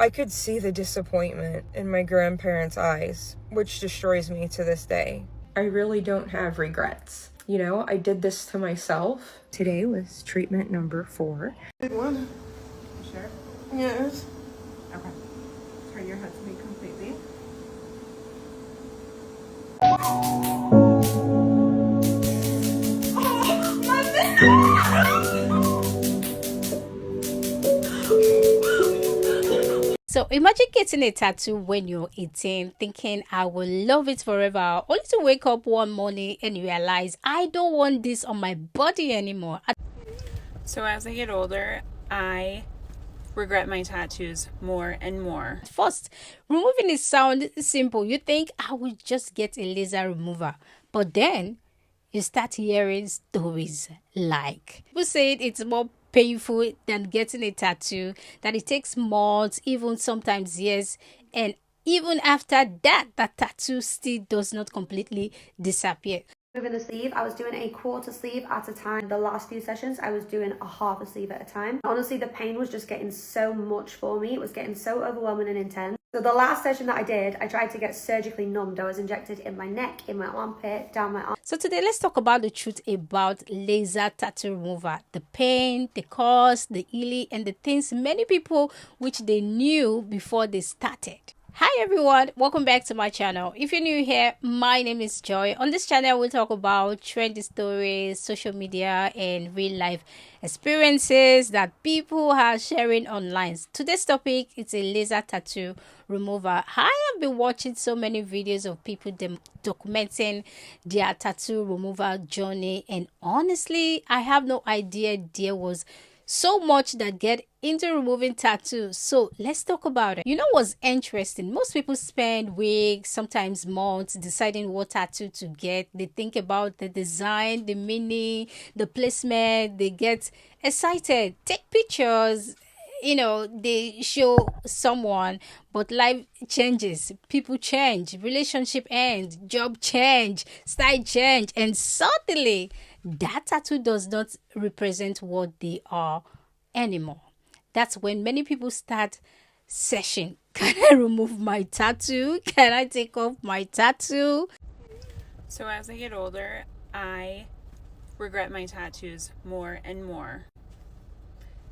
I could see the disappointment in my grandparents' eyes, which destroys me to this day. I really don't have regrets. You know, I did this to myself. Today was treatment number 4. Big one. Sure? Yes. Okay. Turn your head to me completely. So imagine getting a tattoo when you're 18, thinking I will love it forever, only to wake up one morning and realize I don't want this on my body anymore. So as I get older, I regret my tattoos more and more. At first, removing it sounds simple. You think I will just get a laser remover, but then you start hearing stories like people say it's more painful than getting a tattoo, that it takes months, even sometimes years, and even after that, that tattoo still does not completely disappear. Within the sleeve, I was doing a quarter sleeve at a time. The last few sessions, I was doing a half a sleeve at a time. Honestly, the pain was just getting so much for me. It was getting so overwhelming and intense. So the last session that I did, I tried to get surgically numbed. I was injected in my neck, in my armpit, down my arm. So today, let's talk about the truth about laser tattoo removal. The pain, the cost, the healing, and the things many people which they knew before they started. Hi everyone, welcome back to my channel. If you're new here, my name is Joy. On this channel we'll talk about trendy stories, social media, and real life experiences that people are sharing online. Today's topic is a laser tattoo remover. I have been watching so many videos of people documenting their tattoo removal journey, and honestly I have no idea there was so much that get into removing tattoos. So let's talk about it. You know what's interesting? Most people spend weeks, sometimes months, deciding what tattoo to get. They think about the design, the meaning, the placement. They get excited, take pictures, you know, they show someone, but life changes, people change, relationship ends, job change, style change, and suddenly that tattoo does not represent what they are anymore. That's when many people start searching. Can I remove my tattoo? Can I take off my tattoo? So as I get older, I regret my tattoos more and more.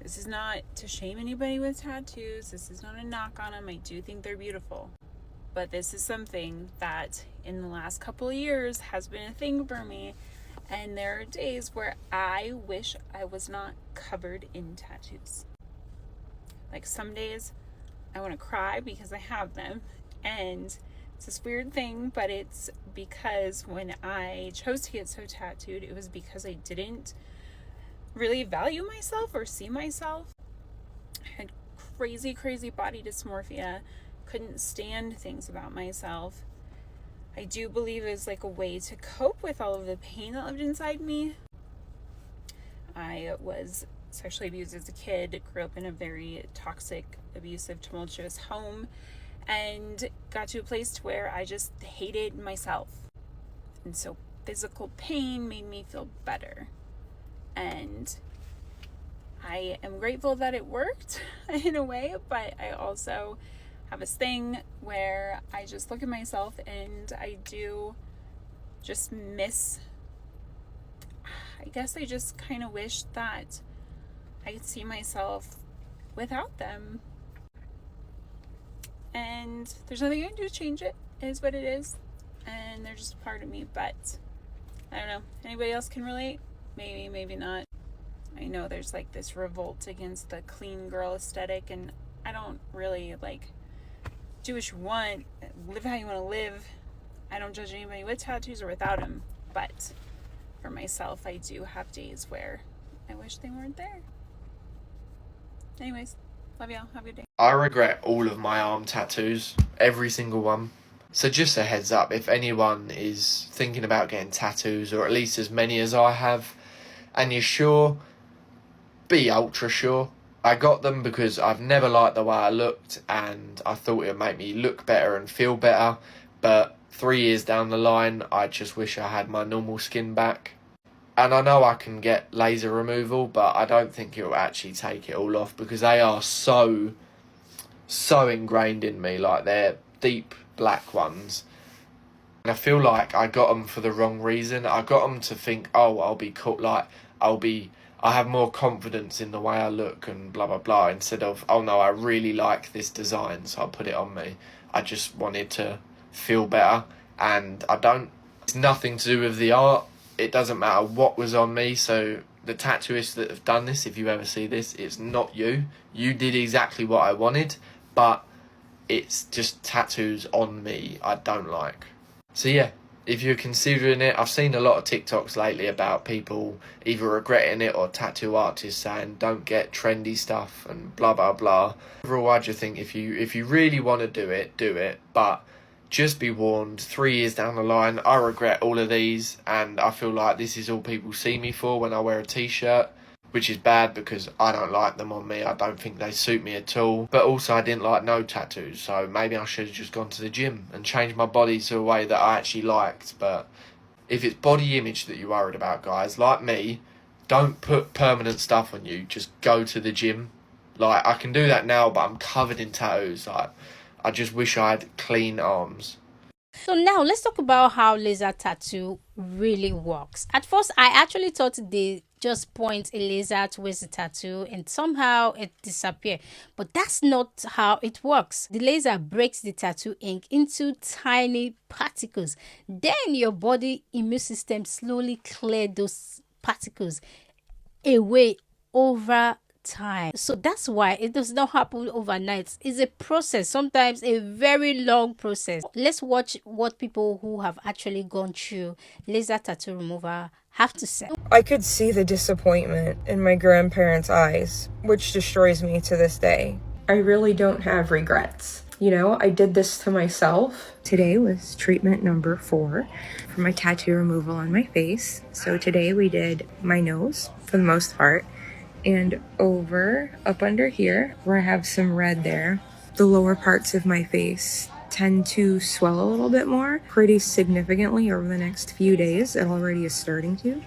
This is not to shame anybody with tattoos. This is not a knock on them. I do think they're beautiful. But this is something that in the last couple of years has been a thing for me. And there are days where I wish I was not covered in tattoos. Like some days I want to cry because I have them. And it's this weird thing, but it's because when I chose to get so tattooed, it was because I didn't really value myself or see myself. I had crazy body dysmorphia, couldn't stand things about myself. I do believe it was like a way to cope with all of the pain that lived inside me. I was sexually abused as a kid, grew up in a very toxic, abusive, tumultuous home, and got to a place to where I just hated myself. And so physical pain made me feel better. And I am grateful that it worked in a way, but I also have this thing where I just look at myself and I do just miss, I guess I just kind of wish that I could see myself without them. And there's nothing I can do to change it. It is what it is. And they're just a part of me, but I don't know. Anybody else can relate? Maybe, maybe not. I know there's like this revolt against the clean girl aesthetic, and I don't really like do what you want, live how you want to live. I don't judge anybody with tattoos or without them, but for myself, I do have days where I wish they weren't there. Anyways, love y'all. Have a good day. I regret all of my arm tattoos, every single one. So just a heads up, if anyone is thinking about getting tattoos, or at least as many as I have, and you're sure, be ultra sure. I got them because I've never liked the way I looked, and I thought it would make me look better and feel better, but 3 years down the line, I just wish I had my normal skin back. And I know I can get laser removal, but I don't think it will actually take it all off, because they are so so ingrained in me, like they're deep black ones. And I feel like I got them for the wrong reason. I got them to think, oh, I'll be cool, like I have more confidence in the way I look and blah blah blah, instead of, oh no, I really like this design, so I'll put it on me. I just wanted to feel better, and it's nothing to do with the art. It doesn't matter what was on me. So the tattooists that have done this, if you ever see this, it's not you. You did exactly what I wanted, but it's just tattoos on me I don't like. So yeah, if you're considering it, I've seen a lot of TikToks lately about people either regretting it or tattoo artists saying don't get trendy stuff and blah blah blah. Overall, I just think if you really want to do it, but just be warned, 3 years down the line, I regret all of these, and I feel like this is all people see me for when I wear a t-shirt, which is bad because I don't like them on me. I don't think they suit me at all. But also I didn't like no tattoos, so maybe I should have just gone to the gym and changed my body to a way that I actually liked. But if it's body image that you're worried about, guys, like me, don't put permanent stuff on you. Just go to the gym. Like, I can do that now, but I'm covered in tattoos. Like, I just wish I had clean arms. So now let's talk about how laser tattoo really works. At first, I actually thought they just point a laser towards the tattoo and somehow it disappears. But that's not how it works. The laser breaks the tattoo ink into tiny particles. Then your body immune system slowly clears those particles away over time. So that's why it does not happen overnight. It's a process, sometimes a very long process. Let's watch what people who have actually gone through laser tattoo removal have to say. I could see the disappointment in my grandparents' eyes, which destroys me to this day. I really don't have regrets. You know, I did this to myself. Today was treatment number 4 for my tattoo removal on my face. So today we did my nose for the most part, and up under here where I have some red there. The lower parts of my face tend to swell a little bit more, pretty significantly over the next few days. It already is starting to.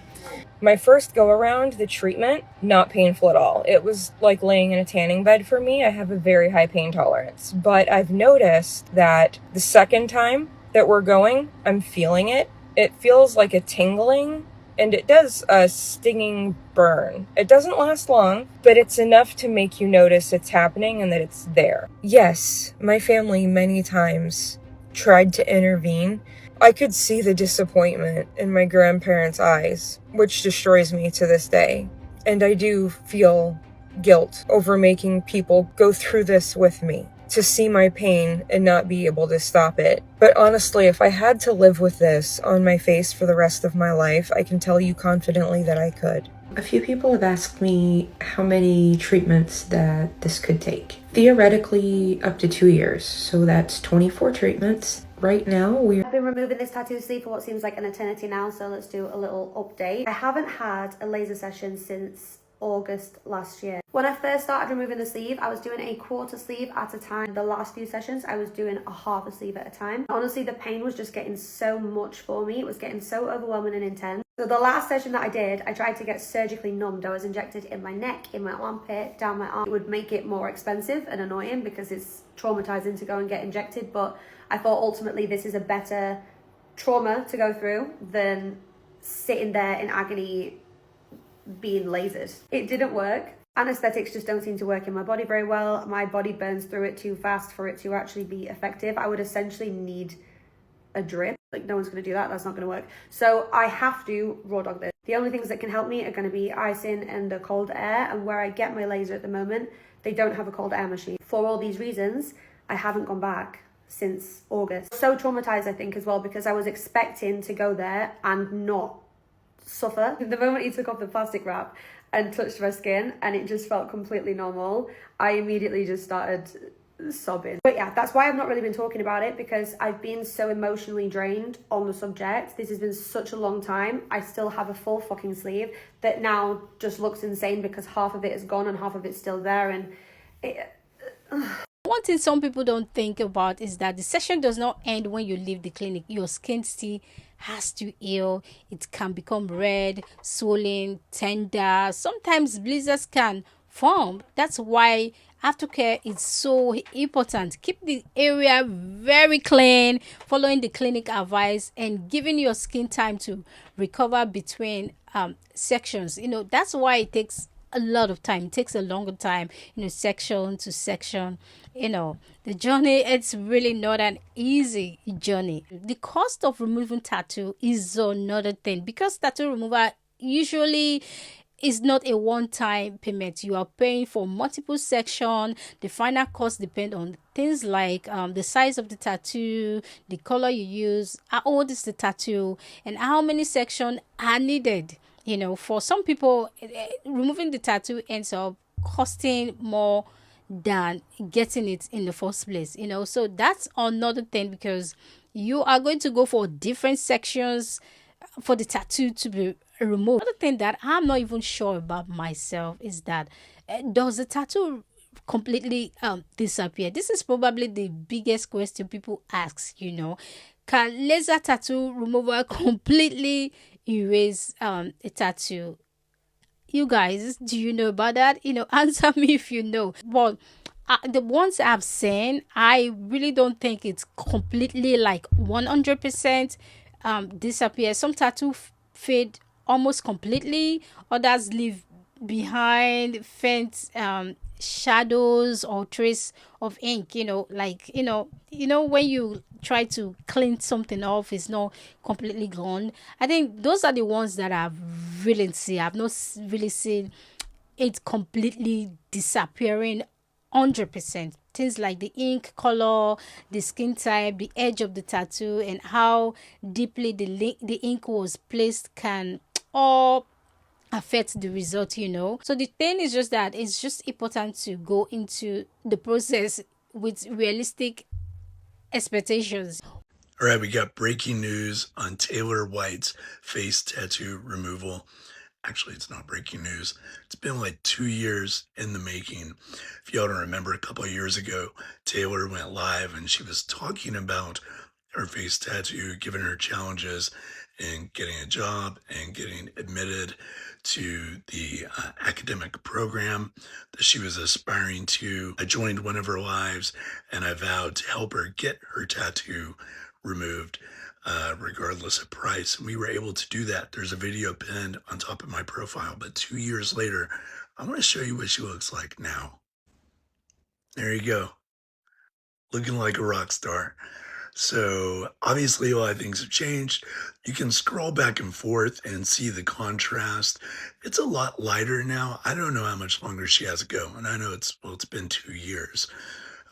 My first go around, the treatment, not painful at all. It was like laying in a tanning bed for me. I have a very high pain tolerance, but I've noticed that the second time that we're going, I'm feeling it. It feels like a tingling, and it does a stinging burn. It doesn't last long, but it's enough to make you notice it's happening and that it's there. Yes, my family many times tried to intervene. I could see the disappointment in my grandparents' eyes, which destroys me to this day. And I do feel guilt over making people go through this with me, to see my pain and not be able to stop it. But honestly, if I had to live with this on my face for the rest of my life, I can tell you confidently that I could. A few people have asked me how many treatments that this could take. Theoretically, up to 2 years, so that's 24 treatments. Right now, I've been removing this tattoo sleeve for what seems like an eternity now, so let's do a little update. I haven't had a laser session since August last year. When I first started removing the sleeve, I was doing a quarter sleeve at a time. The last few sessions, I was doing a half a sleeve at a time. Honestly, the pain was just getting so much for me. It was getting so overwhelming and intense. So the last session that I did, I tried to get surgically numbed. I was injected in my neck, in my armpit, down my arm. It would make it more expensive and annoying because it's traumatizing to go and get injected, but I thought ultimately this is a better trauma to go through than sitting there in agony being lasered. It didn't work. Anesthetics just don't seem to work in my body very well. My body burns through it too fast for it to actually be effective. I would essentially need a drip. Like, no one's going to do that. That's not going to work. So I have to raw dog this. The only things that can help me are going to be icing and the cold air. And where I get my laser at the moment, they don't have a cold air machine. For all these reasons, I haven't gone back since August. So traumatized, I think, as well, because I was expecting to go there and not suffer. The moment he took off the plastic wrap and touched my skin and it just felt completely normal, I immediately just started sobbing. But yeah, that's why I've not really been talking about it, because I've been so emotionally drained on the subject. This has been such a long time. I still have a full fucking sleeve that now just looks insane because half of it is gone and half of it's still there, and one thing some people don't think about is that the session does not end when you leave the clinic. Your skin still has to heal. It can become red, swollen, tender. Sometimes blisters can form. That's why aftercare is so important. Keep the area very clean, following the clinic advice, and giving your skin time to recover between sections. That's why it takes a lot of time. It takes a longer time, section to section. The journey, it's really not an easy journey. The cost of removing tattoo is another thing, because tattoo removal usually is not a one-time payment. You are paying for multiple sections. The final cost depends on things like the size of the tattoo, the color you use, how old is the tattoo, and how many sections are needed. For some people, removing the tattoo ends up costing more than getting it in the first place. So that's another thing, because you are going to go for different sections for the tattoo to be removed. Another thing that I'm not even sure about myself is that does the tattoo completely disappear? This is probably the biggest question people ask. Can laser tattoo removal completely erase a tattoo? You guys, do you know about that? Answer me if you know. But the ones I've seen, I really don't think it's completely like 100% disappear. Some tattoo fade almost completely, others leave behind faint shadows or trace of ink. When you try to clean something off, it's not completely gone. I think those are the ones that I've really seen. I've not really seen it completely disappearing 100%. Things like the ink color, the skin type, the edge of the tattoo, and how deeply the ink was placed can all affect the result. So the thing is just that it's just important to go into the process with realistic expectations. All right, we got breaking news on Taylor White's face tattoo removal. Actually, it's not breaking news. It's been like 2 years in the making. If y'all don't remember, a couple of years ago, Taylor went live and she was talking about her face tattoo, giving her challenges in getting a job and getting admitted to the academic program that she was aspiring to. I joined one of her lives and I vowed to help her get her tattoo removed, regardless of price. And we were able to do that. There's a video pinned on top of my profile, but 2 years later, I want to show you what she looks like now. There you go. Looking like a rock star. So obviously a lot of things have changed. You can scroll back and forth and see the contrast. It's a lot lighter now. I don't know how much longer she has to go. And I know it's been 2 years.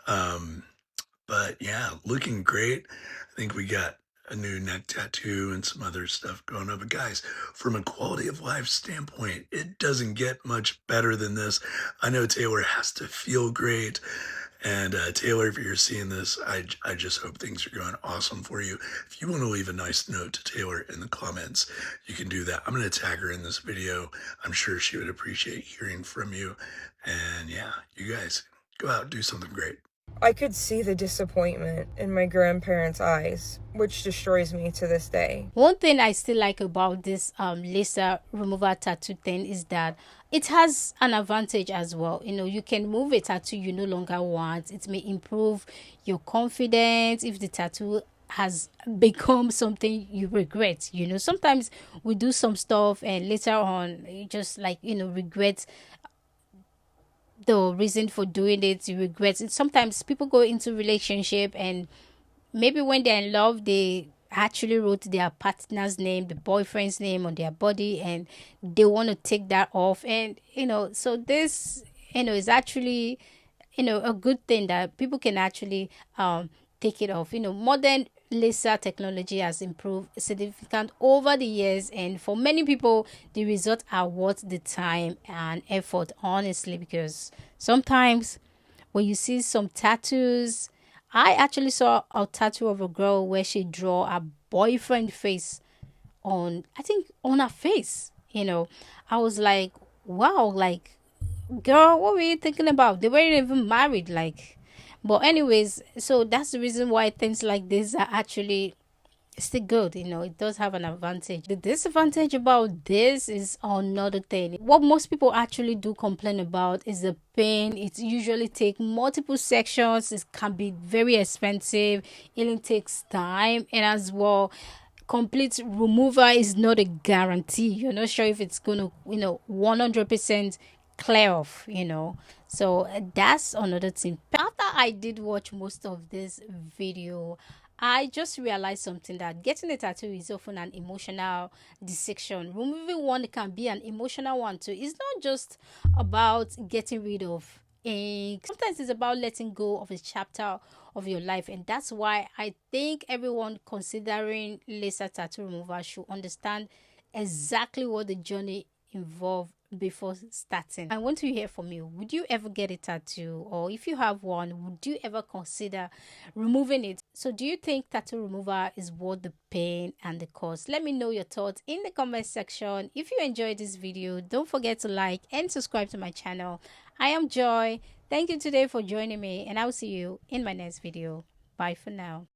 But yeah, looking great. I think we got a new neck tattoo and some other stuff going on. But guys, from a quality of life standpoint, it doesn't get much better than this. I know Taylor has to feel great. And Taylor, if you're seeing this, I just hope things are going awesome for you. If you want to leave a nice note to Taylor in the comments, you can do that. I'm going to tag her in this video. I'm sure she would appreciate hearing from you. And yeah, you guys go out and do something great. I could see the disappointment in my grandparents' eyes, which destroys me to this day. One thing I still like about this laser removal tattoo thing is that it has an advantage as well. You can move a tattoo you no longer want. It may improve your confidence if the tattoo has become something you regret. Sometimes we do some stuff and later on you just regret the reason for doing it. You regret it. Sometimes people go into relationship and maybe when they're in love, they actually wrote their partner's name, the boyfriend's name on their body, and they want to take that off. And so this is actually a good thing that people can actually take it off. Modern laser technology has improved significantly over the years, and for many people the results are worth the time and effort, honestly, because sometimes when you see some tattoos, I actually saw a tattoo of a girl where she draw a boyfriend face on her face. I was like, wow, girl, what were you thinking about? They weren't even married. But anyways, so that's the reason why things like this are actually still good. You know, it does have an advantage. The disadvantage about this is another thing. What most people actually do complain about is the pain. It usually takes multiple sections. It can be very expensive. Healing takes time, and as well, complete removal is not a guarantee. You're not sure if it's gonna, 100% clear off, so that's another thing. After I did watch most of this video, I just realized something, that getting a tattoo is often an emotional decision. Removing one can be an emotional one too. It's not just about getting rid of ink. Sometimes it's about letting go of a chapter of your life, and that's why I think everyone considering laser tattoo removal should understand exactly what the journey involved before starting. I want to hear from you. Would you ever get a tattoo? Or if you have one, would you ever consider removing it? So do you think tattoo removal is worth the pain and the cost? Let me know your thoughts in the comment section. If you enjoyed this video, don't forget to like and subscribe to my channel. I am Joy. Thank you today for joining me, and I will see you in my next video. Bye for now.